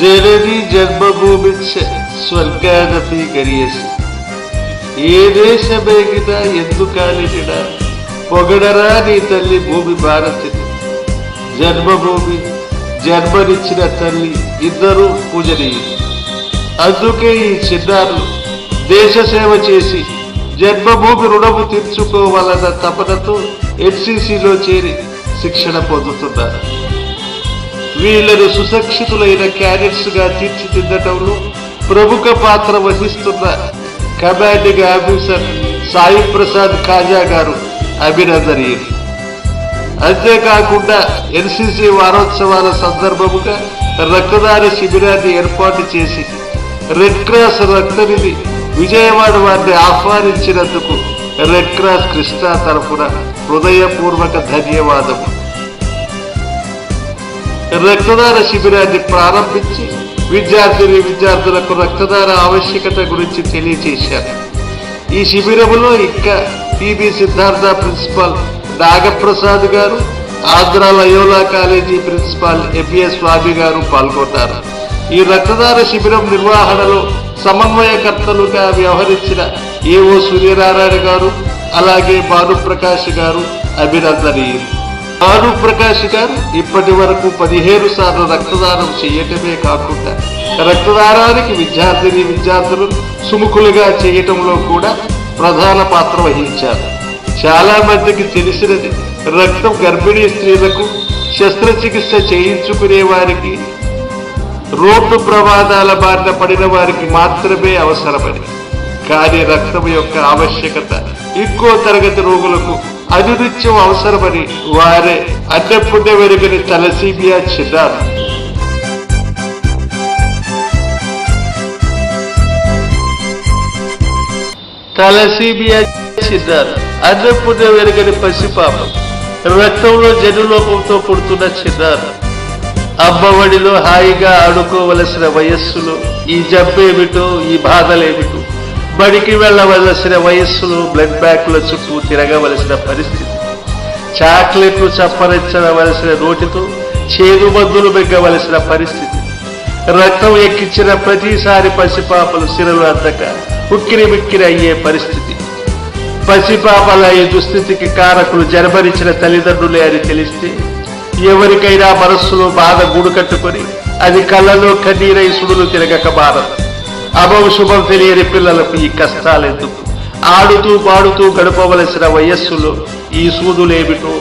జనని జన్మభూమిచ్చ స్వర్గాదపి గరియసి. ఏ దేశమేగినా ఎందుకాలినా పొగడరా నీ తల్లి భూమి భారతిని. జన్మభూమి, జన్మనిచ్చిన తల్లి ఇద్దరూ పూజనీయులు. అందుకే ఈ చిన్నారులు దేశ సేవ చేసి జన్మభూమి రుణము తీర్చుకోవాలన్న తపనతో ఎన్సీసీలో చేరి శిక్షణ పొందుతున్నారు. వీళ్లను సుశిక్షితులైన క్యాడెట్స్ గా తీర్చిదిద్దటంలో ప్రముఖ పాత్ర వహిస్తున్న కమాండింగ్ ఆఫీసర్ సాయి ప్రసాద్ కాజా గారు అభినందనీయులు. అంతేకాకుండా ఎన్సీసీ వారోత్సవాల సందర్భముగా రక్తదాన శిబిరాన్ని ఏర్పాటు చేసి రెడ్ క్రాస్ రక్తనిధి విజయవాడ వారిని ఆహ్వానించినందుకు రెడ్ క్రాస్ కృష్ణా తరఫున హృదయపూర్వక ధన్యవాదము. రక్తదాన శిబిరాన్ని ప్రారంభించి విద్యార్థులకు రక్తదాన ఆవశ్యకత గురించి తెలియజేశారు. ఈ శిబిరములో ఇంకా టీబీ సిద్ధార్థ ప్రిన్సిపాల్ నాగప్రసాద్ గారు, Andhra Loyola college principal MA Swamy గారు పాల్గొన్నారు. ఈ రక్తదాన శిబిరం నిర్వహణలో సమన్వయకర్తలుగా వ్యవహరించిన ఏఓ సూర్యనారాయణ గారు, అలాగే భానుప్రకాష్ గారు అభినందనీయులు. భానుప్రకాష్ గారు ఇప్పటి వరకు 15 సార్లు రక్తదానం చేయటమే కాకుండా రక్తదానానికి విద్యార్థులు సుముఖులుగా చేయటంలో కూడా ప్రధాన పాత్ర వహించారు. చాలా మందికి తెలిసినది, రక్తం గర్భిణీ స్త్రీలకు, శస్త్రచికిత్స చేయించుకునే వారికి, రోడ్డు ప్రమాదాల బారిన పడిన వారికి మాత్రమే అవసరమని. కానీ రక్తం యొక్క ఆవశ్యకత ఇంకో తరగతి రోగులకు అనునిత్యం అవసరమని వారే అన్నపుణ్య వెరుగని తలసీమియా చిన్నారు. తలసీమియా చిన్నారు అన్నపుణ్య వెరుగని పసిపాపం, రక్తంలో జనులోపంతో పుడుతున్న చిన్నారు. అమ్మఒడిలో హాయిగా ఆడుకోవలసిన వయస్సులో ఈ జబ్బేమిటో, ఈ బాధలేమిటో, బడికి వెళ్లవలసిన వయస్సులో బ్లడ్ బ్యాంకుల చుట్టూ తిరగవలసిన పరిస్థితి, చాక్లెట్లు చప్పరించవలసిన నోటితో చేదు మందులు మింగవలసిన పరిస్థితి, రక్తం ఎక్కించిన ప్రతిసారి పసిపాపలు సిరలు అందక ఉక్కిరి మిక్కిరి అయ్యే పరిస్థితి. పసిపాపల ఈ దుస్థితికి కారకులు జన్మనిచ్చిన తల్లిదండ్రులే అని తెలిస్తే ఎవరికైనా మనస్సులో బాధ గూడు కట్టుకొని అది కళ్ళలో కన్నీరై సుడులు తిరగక మారదు. అభం శుభం తెలియని పిల్లలకు ఈ కష్టాలెందుకు? ఆడుతూ పాడుతూ గడపవలసిన వయస్సులో ఈ సూదులేమిటో,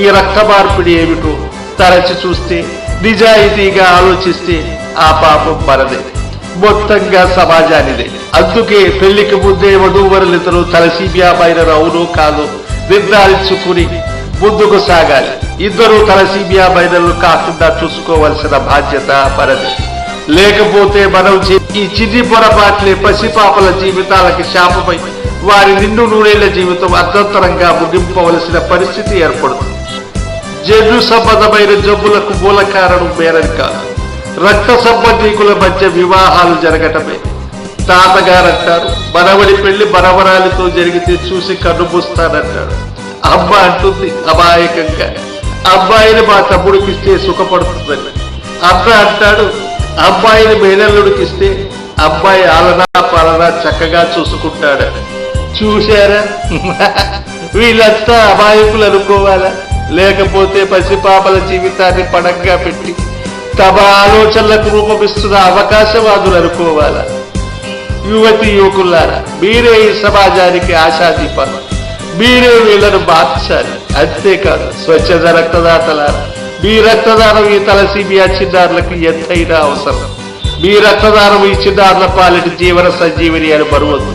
ఈ రక్త మార్పిడి ఏమిటో తరచి చూస్తే, నిజాయితీగా ఆలోచిస్తే ఆ పాపం మనదే, మొత్తంగా సమాజానిదే. అందుకే పెళ్లికి ముందే వధూవరులిద్దరూ తలసీమియా మైనర్ అవునో కాదో నిర్ధారించుకుని ముందుకు సాగాలి. ఇద్దరూ తలసీమియా మైనర్లు కాకుండా చూసుకోవలసిన బాధ్యత మనది. లేకపోతే మనం ఈ చిన్ని పొరపాట్లే పసిపాపల జీవితాలకి శాపమై వారి నిండు నూరేళ్ల జీవితం అర్ధంతరంగా ముగింపవలసిన పరిస్థితి ఏర్పడుతుంది. జన్యు సంబంధమైన జబ్బులకు మూల కారణం మేరని కాదు, రక్త సంబంధీకుల మధ్య వివాహాలు జరగటమే. తాతగారంటారు, మనవడి పెళ్లి మనవరాలితో జరిగితే చూసి కన్నుమూస్తానంటాడు. అమ్మ అంటుంది అమాయకంగా, అబ్బాయిని మా తమ్ముడికిస్తే సుఖపడుతుందని. అన్న అంటాడు, అబ్బాయిని మేనల్లుడికిస్తే అబ్బాయి ఆలనా పాలనా చక్కగా చూసుకుంటాడని. చూశారా? వీళ్ళంతా అమాయకులు అనుకోవాలా? లేకపోతే పసిపాపల జీవితాన్ని పణంగా పెట్టి తమ ఆలోచనలకు రూపమిస్తున్న అవకాశవాదులు అనుకోవాలా? యువతి యువకులారా, మీరే ఈ సమాజానికి ఆశాదీపాలు, మీరే వీళ్లను మార్చాలి. అంతేకాదు, స్వచ్ఛత రక్తదాతలారా, మీ రక్తదానం ఈ తలసీమియా చిన్నారులకు ఎంతైనా అవసరం. మీ రక్తదానం ఈ చిన్నారుల పాలిటి జీవన సంజీవిని అని బరువద్దు.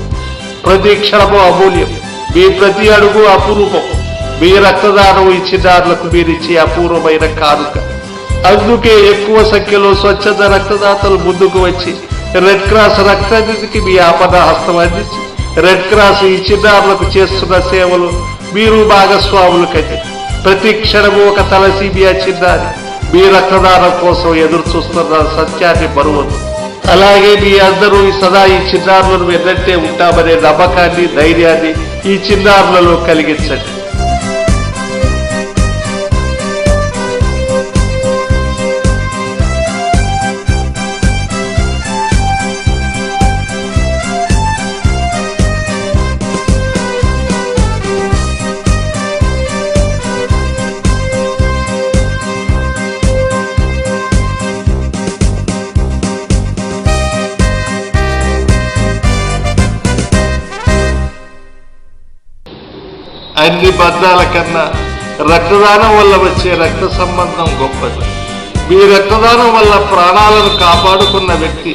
ప్రతి క్షణము అమూల్యం, మీ ప్రతి అడుగు అపురూపం. మీ రక్తదానం ఈ చిన్నారులకు మీరిచ్చే అపూర్వమైన కానుక. అందుకే ఎక్కువ సంఖ్యలో స్వచ్ఛత రక్తదాతలు ముందుకు వచ్చి రెడ్ క్రాస్ రక్తనిధికి మీ ఆపద హస్తం అందించి రెడ్ క్రాస్ ఈ చిన్నారులకు చేస్తున్న సేవలు మీరు భాగస్వాములు కంటే ప్రతి క్షణము ఒక తలసీమియా చిన్నారి మీ రక్తదానం కోసం ఎదురు చూస్తున్న సత్యాన్ని బరువదు. అలాగే మీ అందరూ సదా ఈ చిన్నారులను వెన్నంటే ఉంటామనే నమ్మకాన్ని, ధైర్యాన్ని ఈ చిన్నారులలో కలిగించండి. అన్ని బంధాల కన్నా రక్తదానం వల్ల వచ్చే రక్త సంబంధం గొప్పది. మీ రక్తదానం వల్ల ప్రాణాలను కాపాడుకున్న వ్యక్తి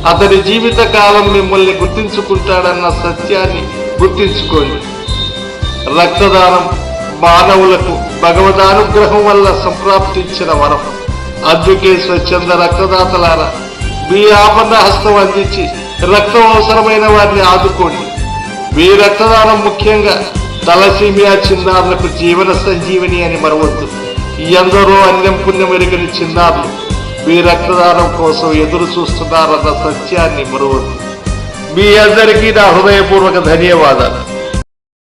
అతని జీవిత కాలం మిమ్మల్ని గుర్తించుకుంటాడన్న సత్యాన్ని గుర్తించుకోండి. రక్తదానం మానవులకు భగవదానుగ్రహం వల్ల సంప్రాప్తించిన వరం. అందుకే స్వచ్ఛంద రక్తదాతలారా, మీ ఆపన్న హస్తం అందించి రక్తం అవసరమైన వారిని ఆదుకోండి. మీ రక్తదానం ముఖ్యంగా తలసీమియా చిన్నారులకు జీవన సంజీవని అని మరవద్దు. ఎందరో అన్నం పుణ్యం ఎరుగని చిన్నారులు మీ రక్తదానం కోసం ఎదురు చూస్తున్నారన్న సత్యాన్ని మరవద్దు. మీ అందరికీ నా హృదయపూర్వక ధన్యవాదాలు.